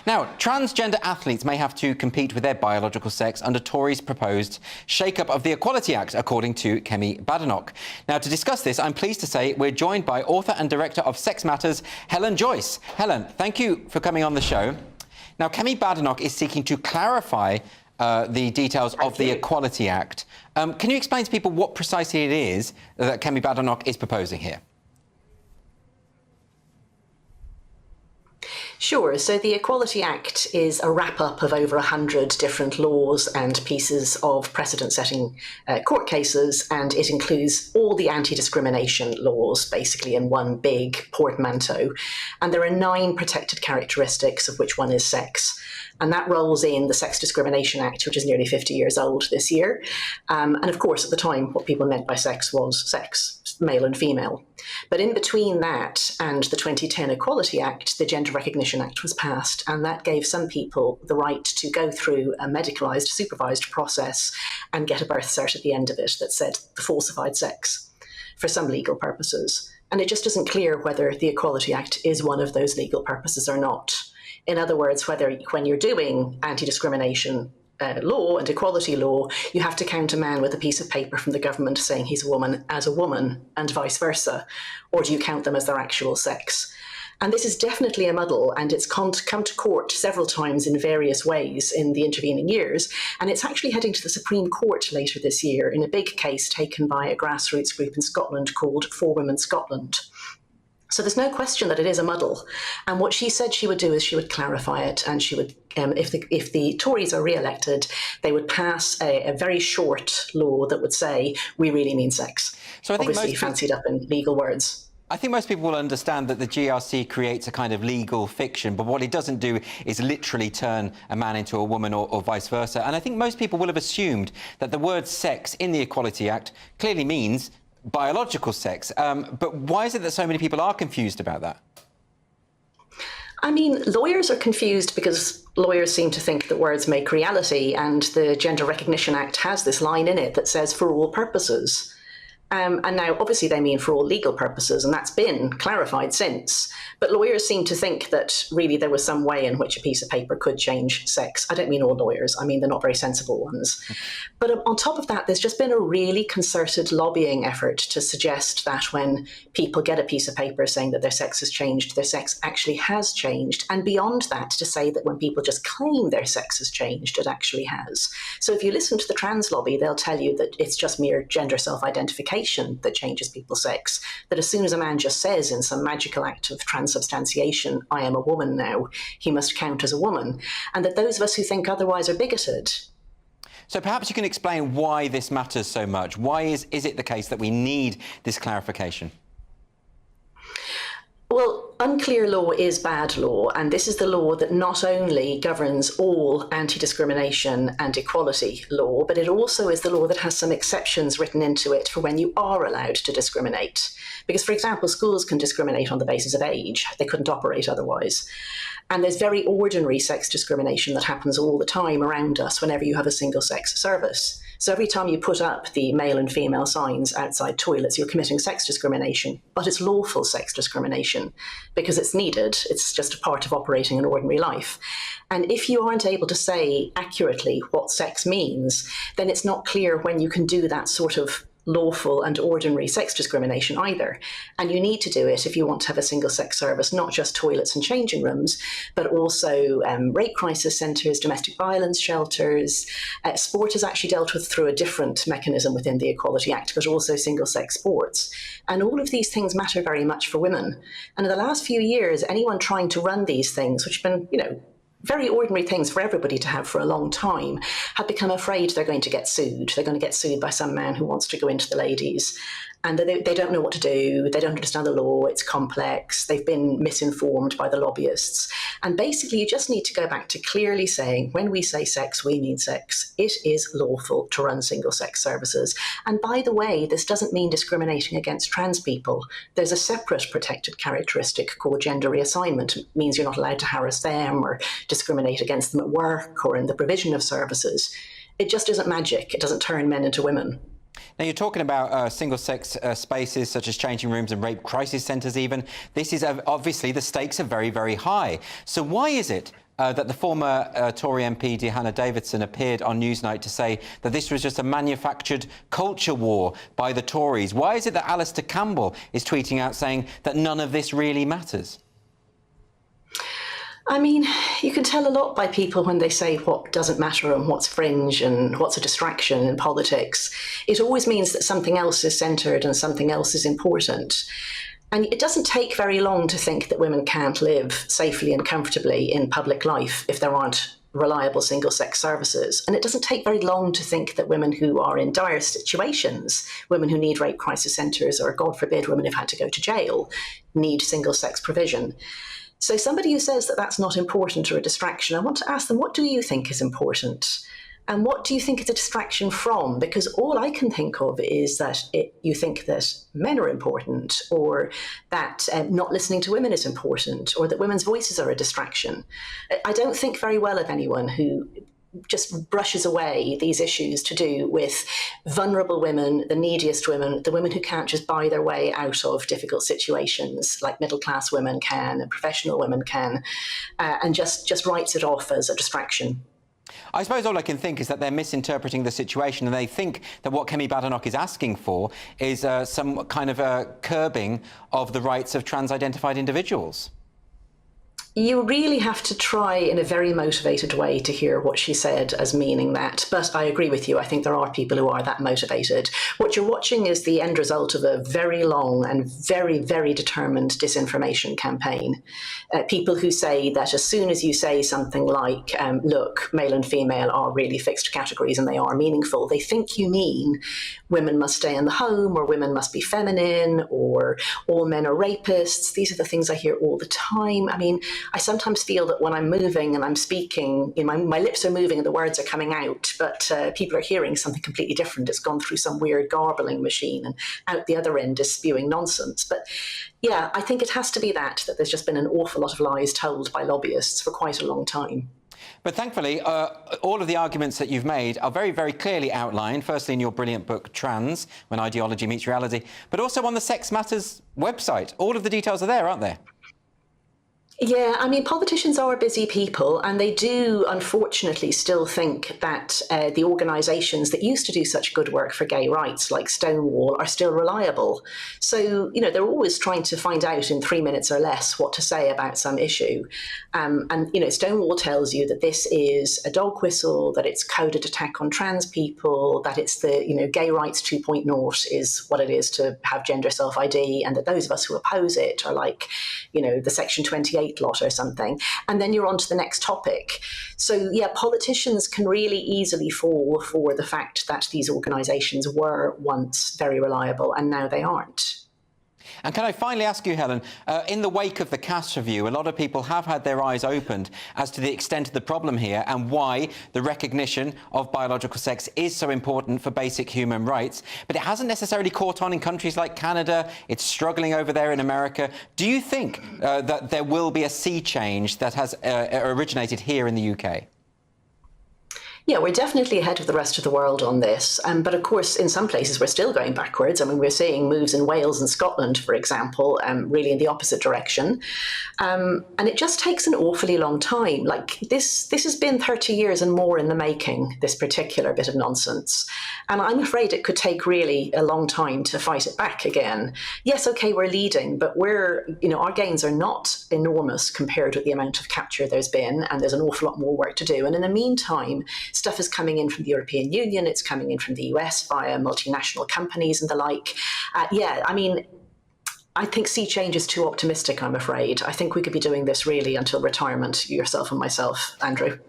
Now, transgender athletes may have to compete with their biological sex under Tories' proposed shake-up of the Equality Act, according to Kemi Badenoch. Now, to discuss this, I'm pleased to say we're joined by author and director of Sex Matters, Helen Joyce. Helen, thank you for coming on the show. Now, Kemi Badenoch is seeking to clarify the details of the Equality Act. Can you explain to people what precisely it is that Kemi Badenoch is proposing here? Sure. So the Equality Act is a wrap-up of over 100 different laws and pieces of precedent-setting court cases, and it includes all the anti-discrimination laws, basically, in one big portmanteau. And there are 9 protected characteristics, of which one is sex. And that rolls in the Sex Discrimination Act, which is nearly 50 years old this year. And of course, at the time, what people meant by sex was sex, male and female. But in between that and the 2010 Equality Act, the Gender Recognition Act was passed, and that gave some people the right to go through a medicalised, supervised process and get a birth cert at the end of it that said the falsified sex for some legal purposes. And it just isn't clear whether the Equality Act is one of those legal purposes or not. In other words, whether when you're doing anti-discrimination law and equality law, you have to count a man with a piece of paper from the government saying he's a woman as a woman and vice versa, or do you count them as their actual sex? And this is definitely a muddle, and it's come to court several times in various ways in the intervening years, and it's actually heading to the Supreme Court later this year in a big case taken by a grassroots group in Scotland called For Women Scotland. So there's no question that it is a muddle. And what she said she would do is she would clarify it, and she would, if the Tories are re-elected, they would pass a very short law that would say, we really mean sex. So I think obviously fancied up in legal words. I think most people will understand that the GRC creates a kind of legal fiction, but what it doesn't do is literally turn a man into a woman or vice versa. And I think most people will have assumed that the word sex in the Equality Act clearly means biological sex. But why is it that so many people are confused about that? I mean, lawyers are confused because lawyers seem to think that words make reality, and the Gender Recognition Act has this line in it that says for all purposes. And now, obviously, they mean for all legal purposes, and that's been clarified since. But lawyers seem to think that really there was some way in which a piece of paper could change sex. I don't mean all lawyers. I mean, they're not very sensible ones. But on top of that, there's just been a really concerted lobbying effort to suggest that when people get a piece of paper saying that their sex has changed, their sex actually has changed. And beyond that, to say that when people just claim their sex has changed, it actually has. So if you listen to the trans lobby, they'll tell you that it's just mere gender self-identification that changes people's sex, that as soon as a man just says in some magical act of transubstantiation, I am a woman now, he must count as a woman, and that those of us who think otherwise are bigoted. So perhaps you can explain why this matters so much. Why is it the case that we need this clarification? Well, unclear law is bad law, and this is the law that not only governs all anti-discrimination and equality law, but it also is the law that has some exceptions written into it for when you are allowed to discriminate. Because, for example, schools can discriminate on the basis of age. They couldn't operate otherwise. And there's very ordinary sex discrimination that happens all the time around us whenever you have a single-sex service. So every time you put up the male and female signs outside toilets, you're committing sex discrimination, but it's lawful sex discrimination because it's needed. It's just a part of operating an ordinary life. And if you aren't able to say accurately what sex means, then it's not clear when you can do that sort of lawful and ordinary sex discrimination either. And you need to do it if you want to have a single-sex service, not just toilets and changing rooms, but also rape crisis centres, domestic violence shelters. Sport is actually dealt with through a different mechanism within the Equality Act, but also single-sex sports. And all of these things matter very much for women. And in the last few years, anyone trying to run these things, which have been, very ordinary things for everybody to have for a long time, have become afraid they're going to get sued. They're going to get sued by some man who wants to go into the ladies. And they don't know what to do. They don't understand the law. It's complex. They've been misinformed by the lobbyists. And basically, you just need to go back to clearly saying, when we say sex, we mean sex. It is lawful to run single-sex services. And by the way, this doesn't mean discriminating against trans people. There's a separate protected characteristic called gender reassignment. It means you're not allowed to harass them or discriminate against them at work or in the provision of services. It just isn't magic. It doesn't turn men into women. Now, you're talking about single-sex spaces such as changing rooms and rape crisis centres even. This is obviously the stakes are very, very high. So why is it that the former Tory MP Dehanna Davidson appeared on Newsnight to say that this was just a manufactured culture war by the Tories. Why is it that Alistair Campbell is tweeting out saying that none of this really matters? I mean, you can tell a lot by people when they say what doesn't matter and what's fringe and what's a distraction in politics. It always means that something else is centred and something else is important. And it doesn't take very long to think that women can't live safely and comfortably in public life if there aren't reliable single-sex services. And it doesn't take very long to think that women who are in dire situations, women who need rape crisis centres, or God forbid, women who've had to go to jail, need single-sex provision. So somebody who says that that's not important or a distraction, I want to ask them, what do you think is important? And what do you think is a distraction from? Because all I can think of is that you think that men are important, or that not listening to women is important, or that women's voices are a distraction. I don't think very well of anyone who just brushes away these issues to do with vulnerable women, the neediest women, the women who can't just buy their way out of difficult situations like middle-class women can and professional women can, and just writes it off as a distraction. I suppose all I can think is that they're misinterpreting the situation, and they think that what Kemi Badenoch is asking for is some kind of a curbing of the rights of trans-identified individuals. You really have to try in a very motivated way to hear what she said as meaning that. But I agree with you. I think there are people who are that motivated. What you're watching is the end result of a very long and very, very determined disinformation campaign. People who say that as soon as you say something like, look, male and female are really fixed categories and they are meaningful, they think you mean women must stay in the home, or women must be feminine, or all men are rapists. These are the things I hear all the time. I mean, I sometimes feel that when I'm moving and I'm speaking, my lips are moving and the words are coming out, but people are hearing something completely different. It's gone through some weird garbling machine, and out the other end is spewing nonsense. But yeah, I think it has to be that there's just been an awful lot of lies told by lobbyists for quite a long time. But thankfully, all of the arguments that you've made are very, very clearly outlined, firstly in your brilliant book, Trans, When Ideology Meets Reality, but also on the Sex Matters website. All of the details are there, aren't they? Yeah, I mean, politicians are busy people, and they do, unfortunately, still think that the organisations that used to do such good work for gay rights, like Stonewall, are still reliable. So, they're always trying to find out in 3 minutes or less what to say about some issue. And Stonewall tells you that this is a dog whistle, that it's coded attack on trans people, that it's the, gay rights 2.0 is what it is to have gender self-ID, and that those of us who oppose it are like, the Section 28 lot or something, and then you're on to the next topic. So yeah, politicians can really easily fall for the fact that these organisations were once very reliable and now they aren't. And can I finally ask you, Helen, in the wake of the Cass review, a lot of people have had their eyes opened as to the extent of the problem here and why the recognition of biological sex is so important for basic human rights. But it hasn't necessarily caught on in countries like Canada. It's struggling over there in America. Do you think that there will be a sea change that has originated here in the UK? Yeah, we're definitely ahead of the rest of the world on this. But of course, in some places, we're still going backwards. I mean, we're seeing moves in Wales and Scotland, for example, really in the opposite direction. And it just takes an awfully long time. Like this has been 30 years and more in the making, this particular bit of nonsense. And I'm afraid it could take really a long time to fight it back again. Yes, okay, we're leading, but our gains are not enormous compared with the amount of capture there's been, and there's an awful lot more work to do. And in the meantime, stuff is coming in from the European Union, it's coming in from the US via multinational companies and the like. I think sea change is too optimistic, I'm afraid. I think we could be doing this really until retirement, yourself and myself, Andrew.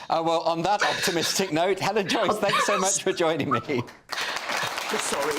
Well, on that optimistic note, Helen Joyce, thanks so much for joining me. Sorry.